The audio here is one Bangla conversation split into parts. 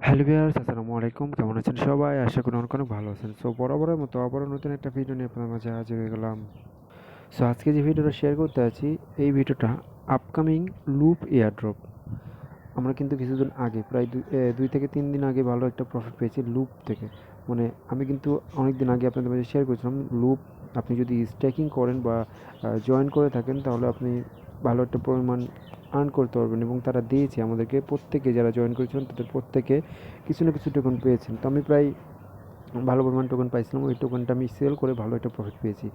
হ্যালো ভিউয়ার্স, আসসালামু আলাইকুম। কেমন আছেন সবাই? আশা করি অনেক অনেক ভালো আছেন। সো বরাবরের মতো আবারও নতুন একটা ভিডিও নিয়ে আপনার মাঝে হাজির হয়ে গেলাম। সো আজকে যে ভিডিওটা শেয়ার করতে আছি, এই ভিডিওটা আপকামিং লুপ এয়ারড্রপ। আমরা কিন্তু কিছুদিন আগে প্রায় 2 থেকে 3 দিন আগে ভালো একটা প্রফিট পেয়েছি লুপ থেকে। মানে আমি কিন্তু অনেক দিন আগে আপনাদের মাঝে শেয়ার করেছিলাম লুপ। আপনি যদি স্ট্যাকিং করেন বা জয়েন করে থাকেন তাহলে আপনি ভালো একটা পরিমাণ আর্ন করতে পারবেন, এবং তারা দিয়েছে আমাদেরকে, প্রত্যেকে যারা জয়েন করেছিলেন তাদের প্রত্যেকে কিছু না কিছু টোকেন পেয়েছেন। তো আমি প্রায় ভালো পরিমাণ টোকেন পাইছিলাম, ওই টোকেনটা আমি সেল করে ভালো একটা প্রফিট পেয়েছি।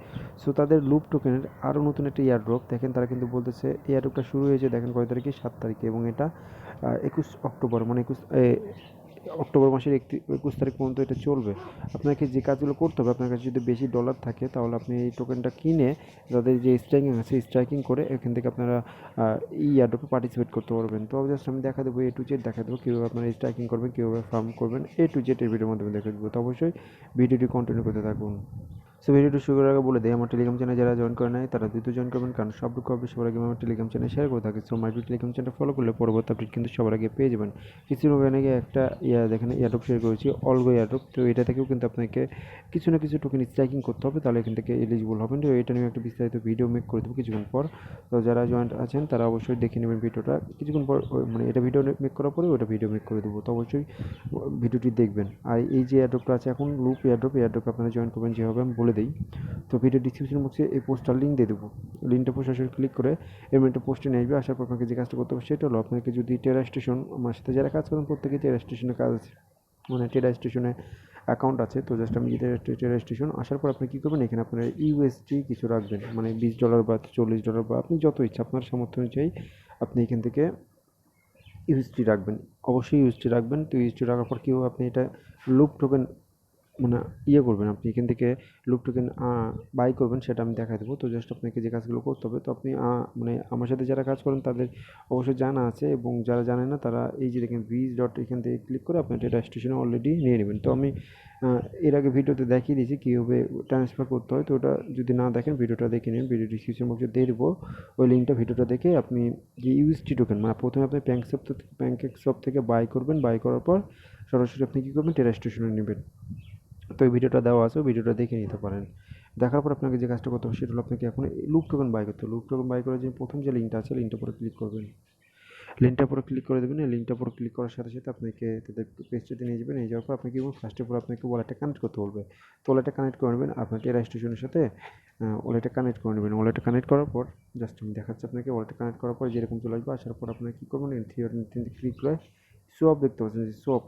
সো তাদের লুপ টোকেনের আরও নতুন একটা ইয়ারড্রপ দেখেন, তারা কিন্তু বলতেছে ইয়ারড্রপটা শুরু হয়েছে দেখেন কয় তারিখে, 7 তারিখে, এবং এটা 21 অক্টোবর, মানে অক্টোবর মাসের 21 তারিখ পর্যন্ত এটা চলবে। আপনাকে যে কাজগুলো করতে হবে, আপনার কাছে যদি বেশি ডলার থাকে তাহলে আপনি এই টোকেনটা কিনে যাদের যে স্ট্রাইকিং আছে স্ট্রাইকিং করে এখান থেকে আপনারা এই এয়ারড্রপে পার্টিসিপেট করতে পারবেন। তো জাস্ট আমি দেখা দেবো এ টু জেড দেখা দেবো কীভাবে আপনারা স্ট্রাইকিং করবেন, কীভাবে ফার্ম করবেন, এ টু জেড এই ভিডিওর মাধ্যমে দেখে দেবো। তো অবশ্যই ভিডিওটি কন্টিনিউ করতে থাকুন। সো ভিডিওটি শুরু করার আগে বলে দেয়, আমার টেলিগ্রাম চ্যানেল যারা জয়েন করে নেয় তারা দ্রুত জয়েন করবেন, কারণ সব হবে সবার আগে আমার টেলিগ্রাম চ্যানেল শেয়ার করে থাকে। So my Telegram channel follow করলে পরবর্তী আপডেট কিন্তু সবার আগে পেয়ে যাবেন। কিছুদিন আগে একটা দেখেন এয়ারড্রপ শেয়ার করেছি, অলগো এয়ারড্রপ। তো এটা থেকেও কিন্তু আপনাকে কিছু না কিছু টোকেন স্ট্রাইকিং করতে হবে, তাহলে এখান থেকে এলিজিবল হবেন। তো এটা নিয়ে একটা বিস্তারিত ভিডিও মেক করে দেবো কিছুক্ষণ পর। তো যারা জয়েন্ট আছেন তারা অবশ্যই দেখে নেবেন ভিডিওটা কিছুক্ষণ পর, মানে এটা ভিডিও মেক করার পরে ওটা ভিডিও মেক করে দেবো। তো অবশ্যই ভিডিওটি দেখবেন। আর এই যে এয়ারড্রপটা আছে এখন লুপ এয়ারড্রপে আপনারা জয়েন করবেন যেভাবে আমি বলে দিই। তো ভিডিও ডিসক্রিপশন বক্সে এই পোস্টটার লিঙ্ক দিয়ে দেবো। লিঙ্কটা পোস্ট আসলে ক্লিক করে এরকম একটা পোস্টে নিয়ে আসবে। আসার পর আপনাকে যে কাজটা করতে হবে সেটা হলো, আপনাকে যদি টেরা স্টেশন, আমার সাথে যারা কাজ করেন প্রত্যেকে টেরা স্টেশনে কাজ আছে, মানে টেরা স্টেশনে অ্যাকাউন্ট আছে। তো জাস্ট আমি টেরা স্টেশন আসার পর আপনি কী করবেন, এখানে আপনার ইউএসডি কিছু রাখবেন, মানে $20 বা $40 বা আপনি যত ইচ্ছা আপনার সামর্থ্য অনুযায়ী আপনি এখান থেকে ইউএসডি রাখবেন। অবশ্যই ইউএসডি রাখবেন। তো ইউএসডি রাখার পর কী হবে, আপনি এটা লুপ টোকেন মানে করবেন, আপনি এখান থেকে লুপ টোকেন বাই করবেন, সেটা আমি দেখাই দেবো। তো জাস্ট আপনাকে যে কাজগুলো করতে হবে, তো আপনি মানে আমার সাথে যারা কাজ করেন তাদের অবশ্যই জানা আছে, এবং যারা জানেন না তারা এই যে দেখেন ব্রিজ ডট এখান থেকে ক্লিক করে আপনার ডেটা স্টেশনে অলরেডি নিয়ে নেবেন। তো আমি এর আগে ভিডিওতে দেখিয়ে দিয়েছি কীভাবে ট্রান্সফার করতে হয়। তো ওটা যদি না দেখেন ভিডিওটা দেখে নিন, ভিডিও ডিসক্রিপশন বক্সে দিয়ে দেবো ওই লিঙ্কটা। ভিডিওটা দেখে আপনি যে ইউএসডি টোকেন, মানে প্রথমে আপনি প্যাঙ্কেক শপ থেকে বাই করবেন, বাই করার পর সরাসরি আপনি কী করবেন, টেরা স্টেশনে নেবেন। তো এই ভিডিওটা দেওয়া আছে, ভিডিওটা দেখে নিতে পারেন। দেখার পর আপনাকে যে কাজটা করতে হবে সেটা হলো, আপনাকে এখন লুপ টোকেন বাই করতে হবে। লুপ টোকেন বাই করার জন্য প্রথম যে লিঙ্কটা আছে লিঙ্কটার উপরে ক্লিক করবেন, লিঙ্কটার উপরে ক্লিক করে দেবেন। এই লিঙ্কটার উপরে ক্লিক করার সাথে সাথে আপনাকে তাদের পেজটাতে নিয়ে যাবেন। নিয়ে যাওয়ার পর আপনাকে ফার্স্ট অফ অল আপনাকে ওয়ালেটটা কানেক্ট করতে বলবে। তো ওয়ালেটটা কানেক্ট করে নেবেন আপনার টেরা স্টেশনের সাথে, ওয়ালেটটা কানেক্ট করে নেবেন। ওয়ালেটটা কানেক্ট করার পর জাস্ট আমি দেখাচ্ছি আপনাকে, ওয়ালেটটা কানেক্ট করার পর যেরকম চলে আসবে, আসার পর আপনারা কী করবেন, ক্লিক করে সোয়াপ দেখতে পাচ্ছেন যে সোয়াপ,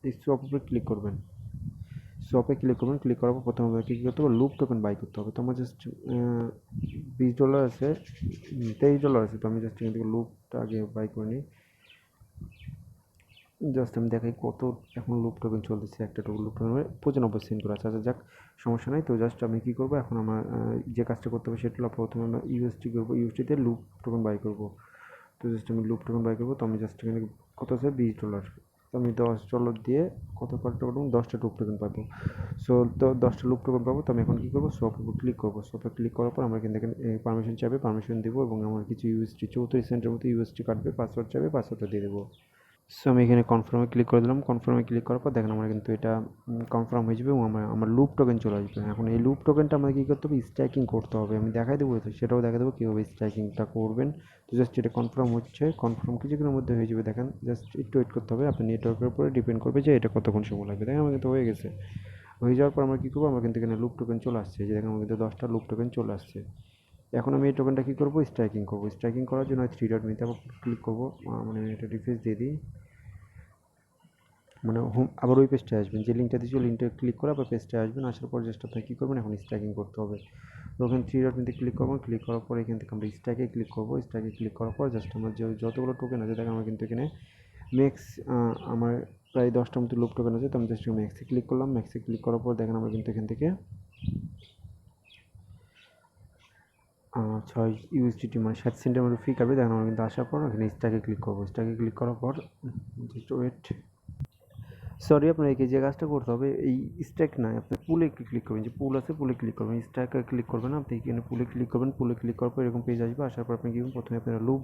এই সোয়াপ উপরে ক্লিক করবেন। শপে ক্লিক করবেন, ক্লিক করার পর প্রথমে আমাকে কী করতে হবে, লুপ টোকেন বাই করতে হবে। তো আমার জাস্ট $20 আছে, $23 আছে। তো আমি জাস্ট এখান থেকে লুপটা আগে বাই করে নিই। জাস্ট আমি দেখাই কত এখন লুপ টোকেন চলতেছে। একটা লুপ টোকেন 95 সেন্ট করে আছে। আচ্ছা যাক, সমস্যা নাই। তো জাস্ট আমি কী করবো, এখন আমার যে কাজটা করতে হবে সেটা হলো, প্রথমে আমরা ইউএসডি করবো, ইউএসডিতে লুপ টোকেন বাই করবো। তো জাস্ট আমি লুপ টোকেন বাই করবো। তো আমি জাস্ট এখানে কত আছে, $20। তো আমি $10 দিয়ে কত কত করবো, 10টা লুপ টোকেন পাবো। সো তো 10টা লুপ টোকেন পাবো। তো আমি এখন কী করবো, শপের উপর ক্লিক করবো। শপে ক্লিক করার পর আমরা কিন্তু এখানে পারমিশন চাইবে, পারমিশন দেবো, এবং আমার কিছু ইউএসডি 34 সেন্টের মতো ইউএসডি কাটবে, পাসওয়ার্ড চাইবে, পাসওয়ার্ডটা দিয়ে দেবো। সো আমি এখানে কনফার্মে ক্লিক করে দিলাম। কনফার্মে ক্লিক করার পর দেখেন আমার কিন্তু এটা কনফার্ম হয়ে যাবে, এবং আমার লুপ টোকেন চলে আসবে। এখন এই লুপ টোকেনটা আমাকে কী করতে হবে, স্ট্রাইকিং করতে হবে। আমি দেখাই দেবো, তো সেটাও দেখা দেবো কীভাবে স্ট্রাইকিংটা করবেন। তো জাস্ট এটা কনফার্ম হচ্ছে, কনফার্ম কিছুক্ষণের মধ্যে হয়ে যাবে। দেখেন জাস্ট একটু ওয়েট করতে হবে, আপনার নেটওয়ার্কের উপরে ডিপেন্ড করবে যে এটা কতক্ষণ সময় লাগবে। দেখেন আমার কিন্তু হয়ে গেছে। হয়ে যাওয়ার পর আমরা কী করবো, আমার কিন্তু এখানে লুপ টোকেন চলে আসছে, যে দেখেন আমার কিন্তু 10টা লুপ টোকেন চলে আসছে। এখন আমি এই টোকেনটা কী করবো, স্ট্রাইকিং করবো। স্ট্রাইকিং করার জন্য 3 ডট মেনুতে আবার ক্লিক করবো, মানে এটা রিফ্রেশ দিয়ে দিই, মানে হোম আবার ওই পেজটায় আসবেন, যে লিঙ্কটা দিয়েছি লিঙ্কটা ক্লিক করে আবার পেজটায় আসবেন। আসার পর জাস্ট আপনি কী করবেন, এখন স্ট্যাকিং করতে হবে। তো ওখানে 3 ডট মেনুতে ক্লিক করবো, ক্লিক করার পর এখান থেকে আমরা স্ট্যাকে ক্লিক করবো। স্ট্যাকে ক্লিক করার পর জাস্ট আমার যতগুলো টোকেন আছে দেখেন আমার কিন্তু এখানে ম্যাক্স, আমার প্রায় 10টার মতো লুপ টোকেন আছে। তো আমি জাস্ট ম্যাক্সে ক্লিক করলাম। ম্যাক্সে ক্লিক করার পর দেখেন আমরা কিন্তু এখান থেকে 6 ইউএসডিটি, মানে 60 সেন্টের মতো ফি কাটবে। দেখেন আমরা কিন্তু আসার পর এখানে স্ট্যাকে ক্লিক করবো। স্ট্যাকে ক্লিক করার পর জাস্ট ওয়েট, সরি, আপনার এই যে কাজটা করতে হবে, এই স্ট্যাক নয়, আপনি পুলে ক্লিক করবেন, যে পুল আছে পুলে ক্লিক করবেন, স্ট্যাকে ক্লিক করবেন না, আপনি এখানে পুলে ক্লিক করবেন। পুলে ক্লিক করার পর এরকম পেজ আসবে। আসার পর আপনি কী করবেন, প্রথমে আপনারা লুপ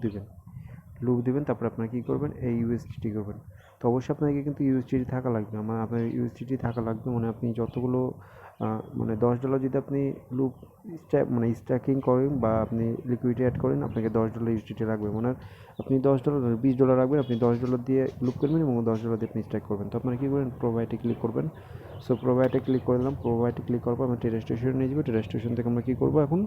দেবেন, তারপর আপনারা কী করবেন, এই ইউএসডিটি করবেন। তো অবশ্যই আপনাকে কিন্তু ইউএসডিটি থাকা লাগবে, আপনার ইউএসডিটি থাকা লাগবে, মানে আপনি যতগুলো মানে $10 যদি আপনি লুপ মানে স্ট্যাকিং করেন বা আপনি লিকুইডে অ্যাড করেন, আপনাকে $10 ইউএসডিটি লাগবে। মানে আপনি $10 $20 রাখবেন, আপনি $10 দিয়ে লুপ করবেন এবং $10 দিয়ে আপনি স্ট্যাক করবেন। তো আপনারা কী করবেন, প্রোভাইডে ক্লিক করবেন। সো প্রোভাইডে ক্লিক করে দিলাম। প্রোভাইডে ক্লিক করার পর আমরা টেরাস্টেশন নিয়ে যাবো। টেরাস্টেশন থেকে আমরা কী করবো এখন,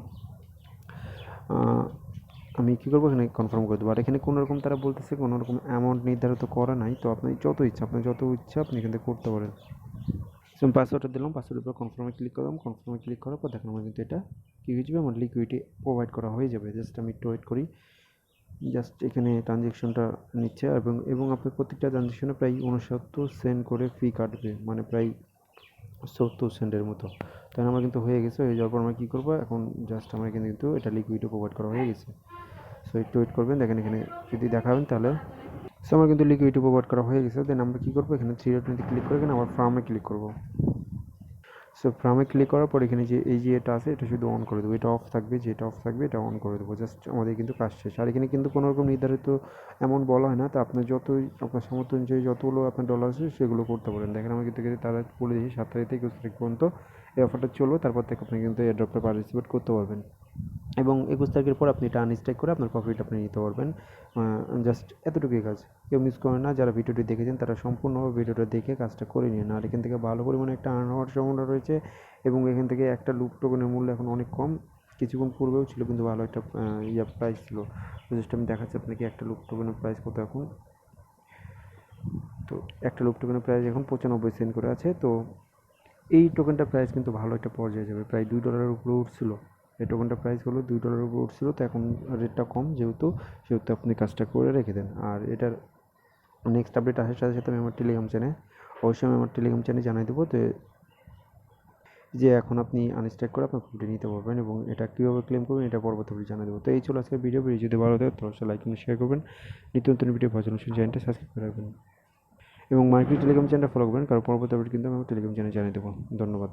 আমি কী করবো, এখানে কনফার্ম করে দেবো। আর এখানে কোনো রকম তারা বলতেছে কোনো রকম অ্যামাউন্ট নির্ধারিত করা নাই, তো আপনি যত ইচ্ছা, আপনার যত ইচ্ছা আপনি এখান থেকে করতে পারেন। সো আমি পাসওয়ার্ডটা দিলাম, পাসওয়ার্ডের উপর কনফার্মে ক্লিক করলাম। কনফার্মে ক্লিক করার পর দেখেন আমার কিন্তু এটা কী হয়ে যাবে, আমার লিকুইডে প্রোভাইড করা হয়ে যাবে। জাস্ট আমি একটু ওয়েট করি। জাস্ট এখানে ট্রানজ্যাকশনটা নিচ্ছে এবং আপনার প্রত্যেকটা ট্রানজ্যাকশনে প্রায় 69 সেন্ট করে ফি কাটবে, মানে প্রায় 70 সেন্টের মতো। তাই আমার কিন্তু হয়ে গেছে। হয়ে যাওয়ার পর আমরা কী করবো এখন, জাস্ট আমার কিন্তু এটা লিকুইডে প্রোভাইড করা হয়ে গেছে। সো একটু ওয়েট করবেন, দেখেন এখানে যদি দেখাবেন তাহলে। সো আমার কিন্তু লিকুইডে প্রোভাইড করা হয়ে গেছে। দেন আমরা কী করবো, এখানে 3 ডটে ক্লিক করে এখানে আবার ফার্মে ক্লিক করবো। সো ফার্মে ক্লিক করার পর এখানে যে এই যে এটা আছে এটা শুধু অন করে দেবো, এটা অফ থাকবে, যেটা অফ থাকবে এটা অন করে দেবো। জাস্ট আমাদের কিন্তু কাজ শেষ। আর এখানে কিন্তু কোনো রকম নির্ধারিত এমন বলা হয় না, তো আপনার যতই আপনার সামর্থ্য অনুযায়ী যতগুলো আপনার ডলার আছে সেগুলো করতে পারেন। দেখেন আমি কিন্তু তারা বলে দিয়েছি 7 তারিখ থেকে 21 তারিখ পর্যন্ত এই অফারটা চলবে, তারপর থেকে আপনি কিন্তু এয়ারড্রপে পার্টিসিপেট করতে পারবেন এবং 21 তারিখের পর আপনি এটা আনস্ট্যাক করে আপনার প্রফিট আপনি নিতে পারবেন। জাস্ট এতটুকুই কাজ, কেউ মিস করেন না। যারা ভিডিওটি দেখেছেন তারা সম্পূর্ণভাবে ভিডিওটা দেখে কাজটা করে নিন। আর এখান থেকে ভালো পরিমাণে একটা আর্ন হওয়ার সম্ভাবনা রয়েছে এবং এখান থেকে একটা লুপ টোকেনের মূল্য এখন অনেক কম, কিছুক্ষণ পূর্বেও ছিল কিন্তু ভালো একটা প্রাইস ছিল। জাস্ট আমি দেখাচ্ছি আপনাকে একটা লুপ টোকেনের প্রাইস কত এখন। তো একটা লুপ টোকেনের প্রাইস এখন 95 সেন্ট করে আছে। তো এই টোকেনটার প্রাইস কিন্তু ভালো একটা পর্যায়ে যাবে, প্রায় $2 উপরে উঠছিল। এই টোকেনটার প্রাইস হলো $2 উপরে উঠছিল, তো এখন রেটটা কম যেহেতু আপনি কাজটা করে রেখে দেন। আর এটার নেক্সট আপডেট আসার সাথে সাথে আমি আমার টেলিগ্রাম চ্যানেল অবশ্যই আমি আমার টেলিগ্রাম চ্যানেলে জানাই দেবো যে এখন আপনি আনস্ট্যাক করে আপনার প্রফিট নিতে পারবেন এবং এটা কীভাবে ক্লেম করবেন এটা পরবর্তী জানিয়ে দেবো। তো এই ছিল আজকের ভিডিও যদি ভালো থাকে তো অবশ্যই লাইক এবং শেয়ার করবেন। নিত্য নতুন ভিডিও পাওয়ার জন্য চ্যানেলটা সাবস্ক্রাইব করে রাখবেন এবং মার্কেট টেলিগ্রাম চ্যানেলটা ফলো করবেন, কারণ পরবর্তী আপডেট কিন্তু আমি আমার টেলিগ্রাম চ্যানেলে জানিয়ে দেবো। ধন্যবাদ।